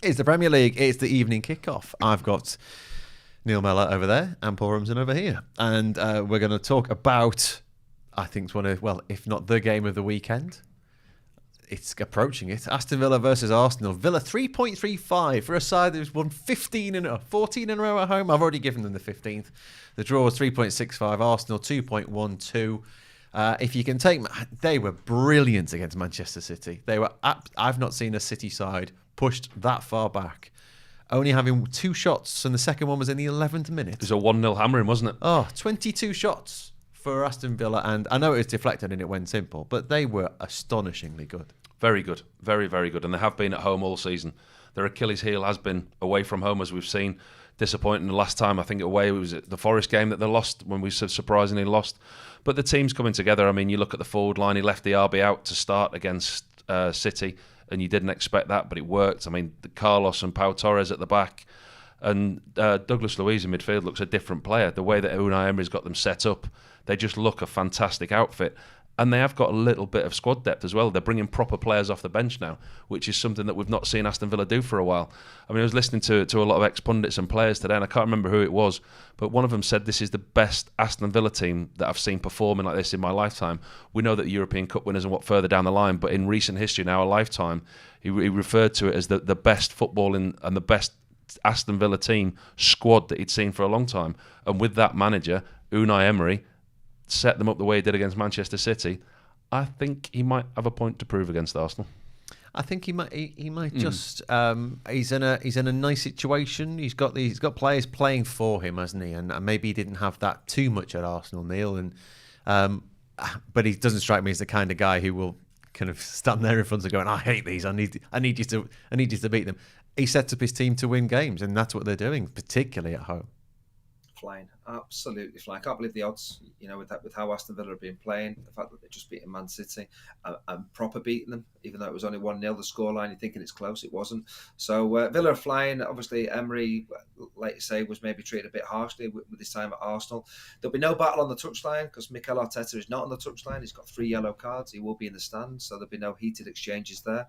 It's the Premier League. It's the evening kickoff. I've got Neil Mellor over there and Paul Robinson over here. And we're going to talk about, I think, one of, well, if not the game of the weekend. It's approaching it. Aston Villa versus Arsenal. Villa 3.35 for a side who's won 14 in a row at home. I've already given them the 15th. The draw was 3.65. Arsenal 2.12. If you can take, they were brilliant against Manchester City. They were. I've not seen a City side pushed that far back, only having 2 shots, and the second one was in the 11th minute. It was a 1-0 hammering, wasn't it? Oh, 22 shots for Aston Villa, and I know it was deflected and it went simple, but they were astonishingly good. Very good. Very, very good. And they have been at home all season. Their Achilles heel has been away from home, as we've seen. Disappointing the last time, I think away, it was the Forest game that they lost, when we surprisingly lost. But the team's coming together. I mean, you look at the forward line, he left the RB out to start against City, and you didn't expect that, but it worked. I mean, Carlos and Pau Torres at the back, and Douglas Luiz in midfield looks a different player. The way that Unai Emery's got them set up, they just look a fantastic outfit. And they have got a little bit of squad depth as well. They're bringing proper players off the bench now, which is something that we've not seen Aston Villa do for a while. I mean, I was listening to a lot of ex-pundits and players today, and I can't remember who it was, but one of them said this is the best Aston Villa team that I've seen performing like this in my lifetime. We know that the European Cup winners and what further down the line, but in recent history, in our lifetime, he referred to it as the best footballing and the best Aston Villa team squad that he'd seen for a long time. And with that manager, Unai Emery, set them up the way he did against Manchester City, I think he might have a point to prove against Arsenal. I think he might just he's in a nice situation. He's got players playing for him, hasn't he? And maybe he didn't have that too much at Arsenal, Neil. And but he doesn't strike me as the kind of guy who will kind of stand there in front of going, I hate these. I need you to beat them. He sets up his team to win games, and that's what they're doing, particularly at home. Flying, absolutely flying. I can't believe the odds, with how Aston Villa have been playing, the fact that they're just beating Man City and proper beating them, even though it was only 1-0, the scoreline, you're thinking it's close, it wasn't. So Villa are flying. Obviously, Emery, like you say, was maybe treated a bit harshly with his time at Arsenal. There'll be no battle on the touchline because Mikel Arteta is not on the touchline. He's got 3 yellow cards. He will be in the stands, so there'll be no heated exchanges there.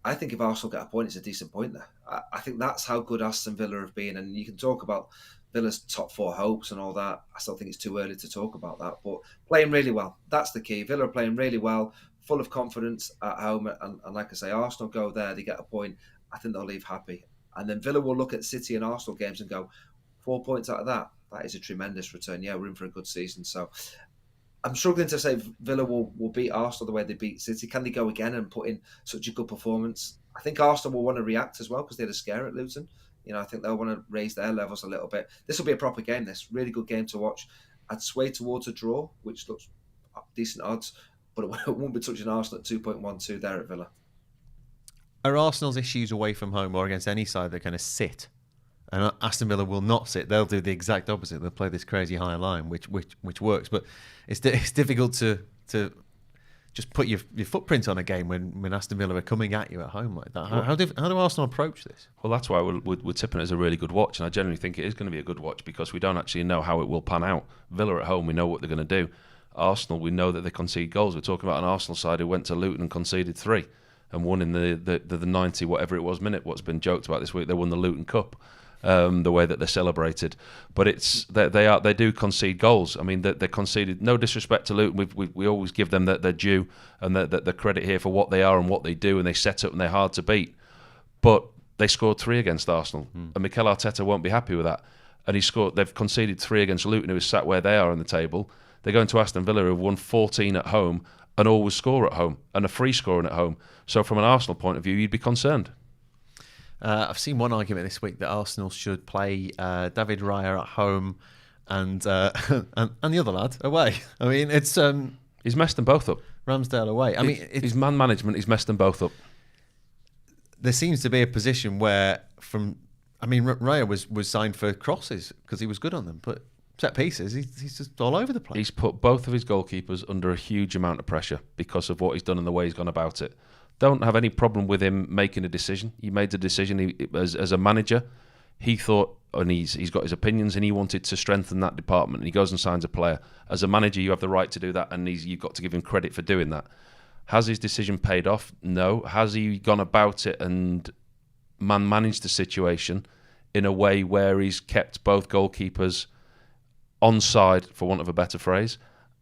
I think if Arsenal get a point, it's a decent point there. I think that's how good Aston Villa have been. And you can talk about Villa's top 4 hopes and all that. I still think it's too early to talk about that. But playing really well. That's the key. Villa are playing really well, full of confidence at home. And like I say, Arsenal go there, they get a point. I think they'll leave happy. And then Villa will look at City and Arsenal games and go, 4 points out of that. That is a tremendous return. Yeah, we're in for a good season. So I'm struggling to say Villa will beat Arsenal the way they beat City. Can they go again and put in such a good performance? I think Arsenal will want to react as well because they had a scare at Luton. I think they'll want to raise their levels a little bit. This will be a proper game, this. Really good game to watch. I'd sway towards a draw, which looks decent odds, but it won't be touching Arsenal at 2.12 there at Villa. Are Arsenal's issues away from home or against any side they're going to sit? And Aston Villa will not sit. They'll do the exact opposite. They'll play this crazy high line, which works. But it's difficult to just put your footprint on a game when Aston Villa are coming at you at home like that. How do Arsenal approach this? Well, that's why we're tipping it as a really good watch, and I genuinely think it is going to be a good watch because we don't actually know how it will pan out. Villa at home, we know what they're going to do. Arsenal, we know that they concede goals. We're talking about an Arsenal side who went to Luton and conceded 3 and won in the 90 whatever it was minute. What's been joked about this week, they won the Luton Cup. The way that they're celebrated, but it's they do concede goals. I mean, they conceded. No disrespect to Luton, we always give them their due and the credit here for what they are and what they do, and they set up and they're hard to beat. But they scored 3 against Arsenal, and Mikel Arteta won't be happy with that. And they've conceded 3 against Luton, who is sat where they are on the table. They're going to Aston Villa, who have won 14 at home and always score at home and are free scoring at home. So from an Arsenal point of view, you'd be concerned. I've seen one argument this week that Arsenal should play David Raya at home and the other lad away. I mean, it's he's messed them both up. Ramsdale away. I mean, his man management. He's messed them both up. There seems to be a position where Raya was signed for crosses because he was good on them, but set pieces, he's just all over the place. He's put both of his goalkeepers under a huge amount of pressure because of what he's done and the way he's gone about it. Don't have any problem with him making a decision. He made the decision as a manager. He thought, and he's got his opinions, and he wanted to strengthen that department. And he goes and signs a player. As a manager, you have the right to do that, and you've got to give him credit for doing that. Has his decision paid off? No. Has he gone about it and managed the situation in a way where he's kept both goalkeepers on side, for want of a better phrase,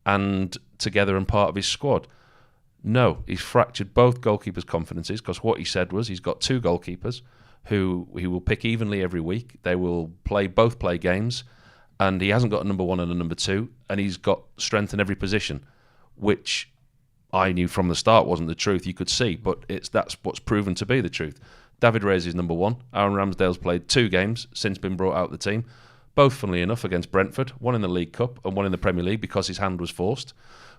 and together and part of his squad? No, he's fractured both goalkeepers' confidences, because what he said was he's got 2 goalkeepers who he will pick evenly every week. They will both play games, and he hasn't got a number 1 and a number 2, and he's got strength in every position, which I knew from the start wasn't the truth. You could see, but that's what's proven to be the truth. David Raya is number 1. Aaron Ramsdale's played 2 games since been brought out of the team, both, funnily enough, against Brentford, one in the League Cup and one in the Premier League, because his hand was forced.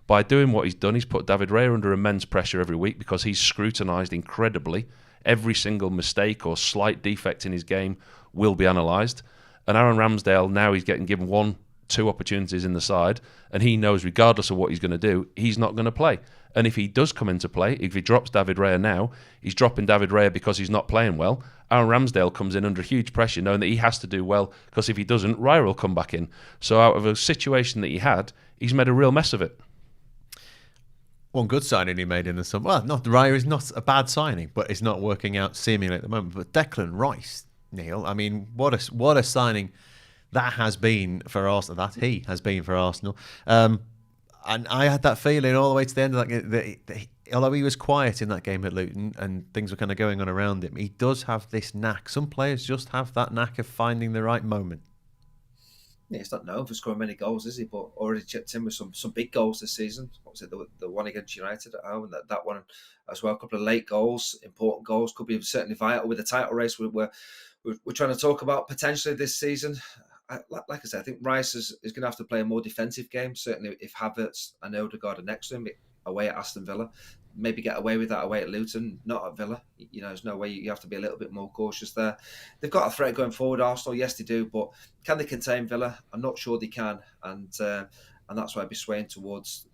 By doing what he's done, he's put David Raya under immense pressure every week, because he's scrutinised incredibly. Every single mistake or slight defect in his game will be analysed. And Aaron Ramsdale, now he's getting given 1-2 opportunities in the side, and he knows regardless of what he's going to do, he's not going to play. And if he does come into play, if he drops David Raya now, he's dropping David Raya because he's not playing well. Aaron Ramsdale comes in under huge pressure, knowing that he has to do well, because if he doesn't, Raya will come back in. So out of a situation that he had, he's made a real mess of it. One good signing he made in the summer. Well, Raya is not a bad signing, but it's not working out seemingly at the moment. But Declan Rice, Neil, I mean, what a signing that has been for Arsenal. That he has been for Arsenal. And I had that feeling all the way to the end of that game. Although he was quiet in that game at Luton and things were kind of going on around him, he does have this knack. Some players just have that knack of finding the right moment. Yeah, he's not known for scoring many goals, is he? But already chipped in with some big goals this season. What was it? The one against United at home, and that one as well. A couple of late goals, important goals, could be certainly vital with the title race we're trying to talk about potentially this season. Like I said, I think Rice is going to have to play a more defensive game. Certainly, if Havertz and Odegaard are next to him away at Aston Villa, maybe get away with that away at Luton, not at Villa. There's no way. You have to be a little bit more cautious there. They've got a threat going forward, Arsenal. Yes, they do, but can they contain Villa? I'm not sure they can, and that's why I'd be swaying towards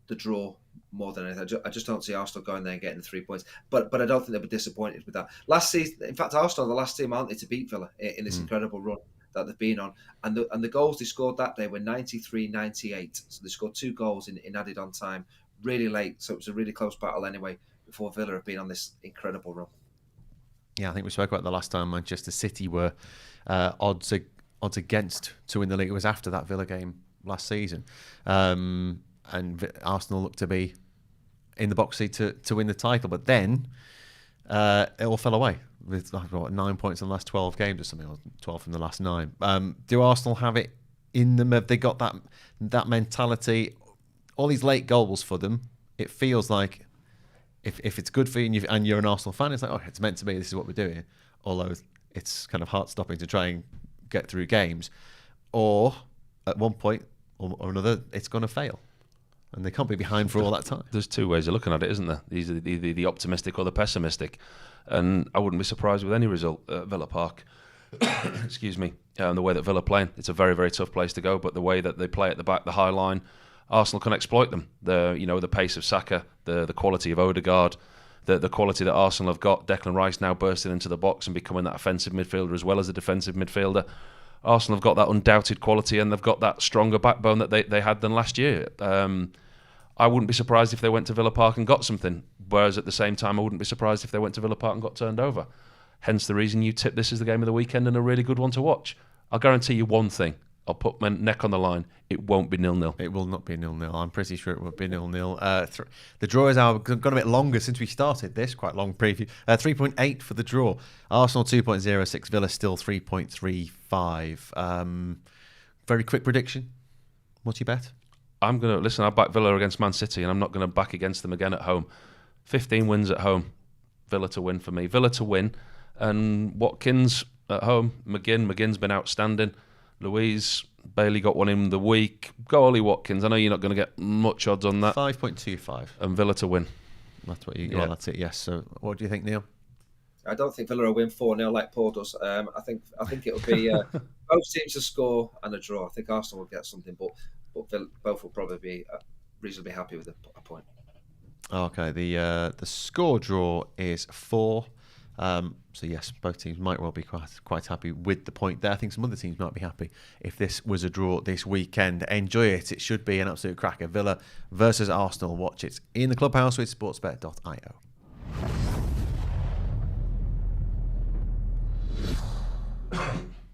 the draw more than anything. I just don't see Arsenal going there and getting the 3 points. But I don't think they'll be disappointed with that. Last season, in fact, Arsenal are the last team, aren't they, to beat Villa in this incredible run that they've been on. And the goals they scored that day were 93-98. So they scored 2 goals in added on time, really late. So it was a really close battle anyway, before Villa have been on this incredible run. Yeah, I think we spoke about the last time Manchester City were odds against to win the league. It was after that Villa game last season. And Arsenal looked to be in the box seat to win the title. But then it all fell away with 9 points in the last 12 games or something, or 12 from the last 9. Do Arsenal have it in them? Have they got that mentality? All these late goals for them, it feels like if it's good for you and you're an Arsenal fan, it's like, oh, it's meant to be, this is what we're doing. Although it's kind of heart-stopping to try and get through games. Or at one point or another, it's going to fail. And they can't be behind for all that time. There's 2 ways of looking at it, isn't there? These are the optimistic or the pessimistic. And I wouldn't be surprised with any result at Villa Park. Excuse me. The way that Villa playing, it's a very, very tough place to go. But the way that they play at the back, the high line, Arsenal can exploit them. The pace of Saka, the quality of Odegaard, the quality that Arsenal have got. Declan Rice now bursting into the box and becoming that offensive midfielder as well as a defensive midfielder. Arsenal have got that undoubted quality, and they've got that stronger backbone that they had than last year. I wouldn't be surprised if they went to Villa Park and got something, whereas at the same time I wouldn't be surprised if they went to Villa Park and got turned over. Hence the reason you tip this as the game of the weekend and a really good one to watch. I'll guarantee you one thing. I'll put my neck on the line. It won't be 0-0. It will not be 0-0. I'm pretty sure it will be 0-0. The draw is gone a bit longer since we started this. Quite long preview. 3.8 for the draw. Arsenal 2.06. Villa still 3.35. Very quick prediction. What do you bet? I'm going to listen. I back Villa against Man City, and I'm not going to back against them again at home. 15 wins at home. Villa to win for me. Villa to win, and Watkins at home. McGinn's been outstanding. Louise Bailey got one in the week. Go Ollie Watkins. I know you're not going to get much odds on that. 5.25. And Villa to win. That's what you got. Yeah. That's it. Yes. So, what do you think, Neil? I don't think Villa will win 4-0 like Paul does. I think it'll be both teams to score and a draw. I think Arsenal will get something, but both will probably be reasonably happy with a point. Okay, the score draw is 4. So yes, both teams might well be quite happy with the point there. I think some other teams might be happy if this was a draw this weekend. Enjoy it. It should be an absolute cracker. Villa versus Arsenal. Watch it in the Clubhouse with sportsbet.io.